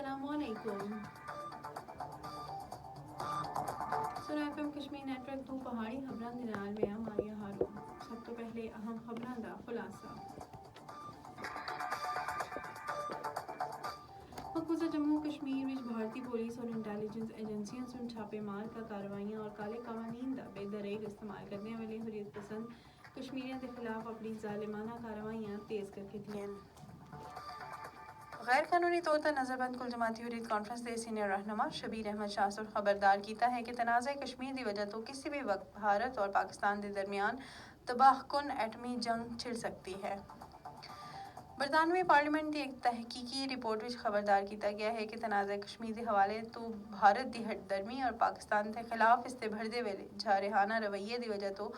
अस्सलामुअलैकुम। सुना FM Kashmir network तो पहाड़ी खबरां दे नाल मैं मारिया हारून। सब तो पहले अहम खबरां दा खुलासा। मकबूजा जम्मू कश्मीर विच भारतीय पुलिस और इंटेलिजेंस एजेंसियां सुन छापेमार का कार्रवाइयां और काले कानून दा बेदरेग इस्तेमाल करने वाले हुर्रियत पसंद कश्मीरियों के खिलाफ अपनी जालिमाना कार्रवाइयां तेज करके दियां। गैर कानूनी तौर पर नज़रबंद कुल जमाती हुर्रियत कॉन्फ्रेंस के सीनियर रहनुमा शबीर अहमद शाह खबरदार किया है कि तनाज़ा कश्मीर की वजह तो किसी भी वक्त भारत और पाकिस्तान के दरमियान तबाहकुन एटमी जंग छिड़ सकती है। बरतानवी पार्लियामेंट की एक तहकीकी रिपोर्ट में खबरदार किया गया है कि तनाज़ा कश्मीर के हवाले तो भारत की हटदर्मी और पाकिस्तान के खिलाफ इससे बढ़ते वेले जारहाना रवैये की वजह तो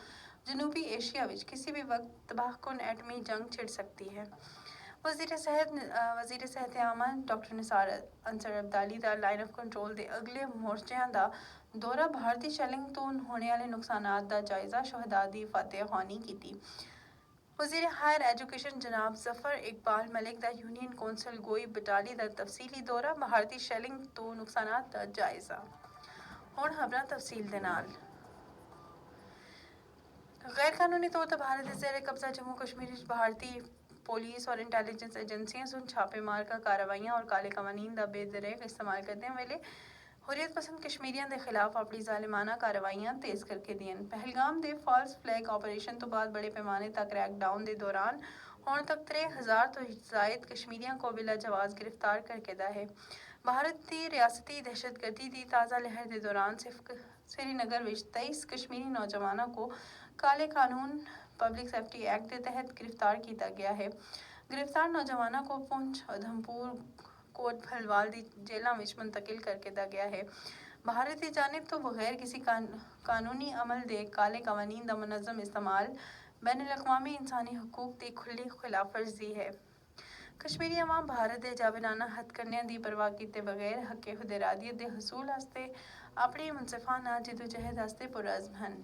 जनूबी एशिया में किसी भी वक्त तबाहकुन एटमी जंग छिड़ सकती है। वज़ीर सेहत आमा डॉक्टर निसार अंसर अब्दाली का लाइन ऑफ कंट्रोल के अगले मोर्चों का दौरा भारतीय शेलिंग तो होने वाले नुकसानात का जायजा शहदा की फतेह ख्वानी की। वज़ीर हायर एजुकेशन जनाब जफर इकबाल मलिक का यूनियन कौंसल गोई बटाली का तफसीली दौरा भारतीय शेलिंग तो नुकसानात का जायजा। हुण खबरां तफसील दे नाल। गैर कानूनी तौर पर भारत के ज़ेर कब्जा जम्मू कश्मीर भारतीय पुलिस और इंटेलिजेंस एजेंसियां सुन छापेमार का कार्रवाइयां और काले कानून का बेदरेग इस्तेमाल करने वाले हुर्रियत पसंद कश्मीरियों के खिलाफ अपनी जालिमाना कार्रवाइयां तेज करके दियां। पहलगाम के फॉल्स फ्लैग ऑपरेशन तो बाद बड़े पैमाने तक क्रैकडाउन के दौरान हुण तक 3000 तो जायद कश्मीरियों को बिला जवाज गिरफ्तार करके दा है। भारत की रियासती दहशतगर्दी की ताज़ा लहर के दौरान श्रीनगर में 23 कश्मीरी नौजवानों को काले कानून पब्लिक सेफ्टी एक्ट के तहत गिरफ्तार किया गया है। गिरफ्तार नौजवानों को पुंछ उधमपुर कोट भलवाल की जेलों में मुंतकिल करके दा गया है। भारत की जानिब तो बगैर किसी कानूनी अमल के काले कानून का मुनज़्ज़म इस्तेमाल बैनुल-अक़वामी इंसानी हकूक की खुली खिलाफ वर्जी है। कश्मीरी अवाम भारत के जाबिराना हथकंडियां की परवाह किए बगैर हक़े खुदइरादियत के हसूल वास्ते अपनी मुनसिफाना जिदोजहद वास्ते पुरअज़्म हैं।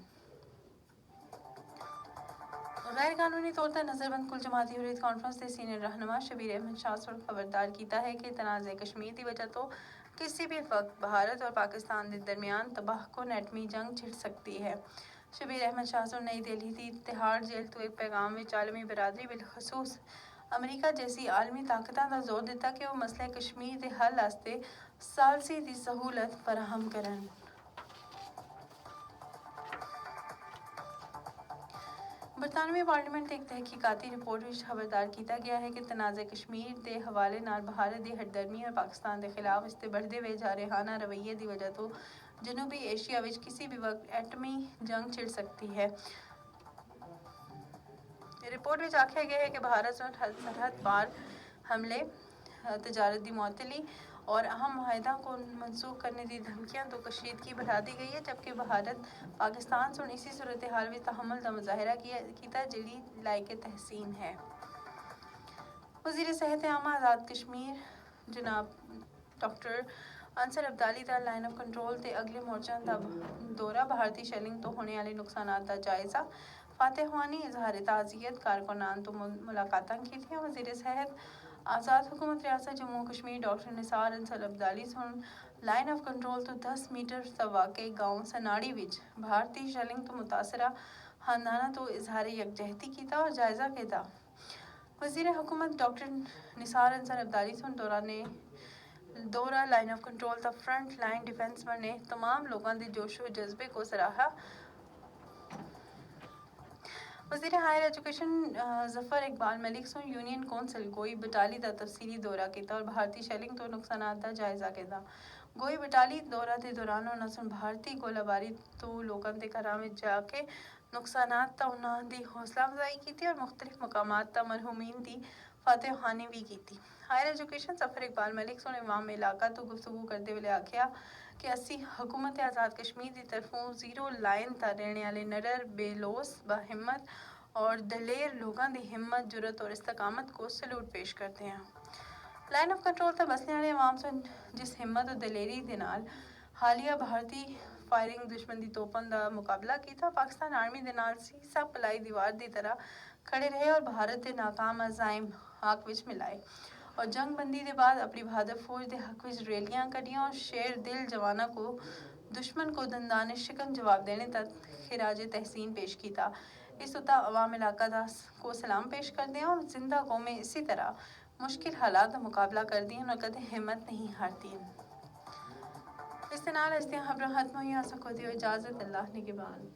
गैर कानूनी तौर पर नज़रबंद कुल जमाती हुर्रियत कॉन्फ्रेंस के सीनियर रहनुमा शबीर अहमद शाह खबरदार किया है कि तनाज़ा कश्मीर की वजह तो किसी भी वक्त भारत और पाकिस्तान के दरमियान तबाहकुन एटमी जंग छिड़ सकती है। शबीर अहमद शाह नई दिल्ली की तिहाड़ जेल तो एक पैगाम में आलमी बरादरी बिलखसूस अमरीका जैसी आलमी ताकतों का जोर दिता कि वह मसले कश्मीर के हल वास्ते सालसी की सहूलत फराहम करन। बरतानवी पार्लियामेंट एक तहकीकाती रिपोर्ट में खबरदार किया गया है कि तनाज़ा कश्मीर के हवाले नाल भारत की हटदर्मी और पाकिस्तान के खिलाफ इससे बढ़ते हुए जारहाना रवैये की वजह तो जनूबी एशिया में किसी भी वक्त एटमी जंग छिड़ सकती है। रिपोर्ट में आख्या गया है कि भारत सरहद पार हमले तजारत की मुअत्तली और अहम मुआहदा को मनसूख करने की धमकियां तो कशीदगी बढ़ा दी गई है, जबकि भारत पाकिस्तान सुन इसी सूरत हाल में तहम्मुल का मुजाहरा किया जिहड़ी लायक तहसीन है। वज़ीर सेहत आमा आज़ाद कश्मीर जनाब डॉक्टर अंसर अब्दाली का लाइन ऑफ कंट्रोल के अगले मोर्चों का दौरा भारतीय शेलिंग तो होने वाले नुकसानात का जायजा फतेह ख्वानी इजहार ताज़ियत कारकुनान तो मुलाकातां की थी। वज़ीर सेहत आज़ाद हुकूमत रियासत Jammu Kashmir doctor Nisar Ansar Abdali soon line of control तो 10 मीटर तवाक़े गाँव सनाड़ी विच भारतीय शेलिंग तो मुतासरा खानदाना तो इजहार यकजहती किया और जायजा किया। वज़ीर हुकूमत डॉक्टर निसार अंसर अब्दाली सुन दौरा लाइन ऑफ कंट्रोल तक फ्रंट लाइन डिफेंस पर ने तमाम लोगों के जोशो जज्बे को सराहा। वज़ीर हायर एजुकेशन जफर इकबाल मलिक सुन यूनियन कौंसल गोई बटाली का तफसीली दौरा किया और भारतीय शेलिंग तो नुकसानात का जायजा किया। गोई बटाली दौरा के दौरान उन्होंने सुन भारतीय गोलाबारी तो लोगों के घरों में जाके नुकसानात ता उन्होंने हौसला अफजाई की और मुख्तलिफ मकामात ता मरहूमीन की फतेह ख्वानी भी की। हायर एजुकेशन जफर इकबाल मलिक सुन इमाम इलाका तो गुफ्तगू करते हुए आख्या कि असी हुकूमत आज़ाद कश्मीर की तरफों जीरो लाइन ता रहने वाले नडर बेलोस बाहिम्मत और दलेर लोगों की हिम्मत जुरत और इस्तकामत को सलूट पेश करते हैं। लाइन ऑफ कंट्रोल तक बसने वाले अवाम सुन जिस हिम्मत और दलेरी के नाल हालिया भारतीय फायरिंग दुश्मन की तोपों का मुकाबला किया, पाकिस्तान आर्मी के नाल सीसा पलाई दीवार की तरह खड़े रहे और भारत के नाकाम अज़ाइम हाक विच मिलाए اور جنگ بندی دے بعد اپنی بہادر فوج دے حق وچ ریلیاں کڈیاں اور شیر دل جواناں کو دشمن کو دندان شکن جواب دینے تک خراج تحسین پیش کیتا۔ اس اتا عوام علاقہ کو سلام پیش کردے ہیں اور زندہ قومیں اسی طرح مشکل حالات کا مقابلہ کردی ہیں اور کدے ہمت نہیں ہارتی ہیں۔ اس کے نال خبریں ختم ہوئی، سکو دیو اجازت، اللہ نگہبان۔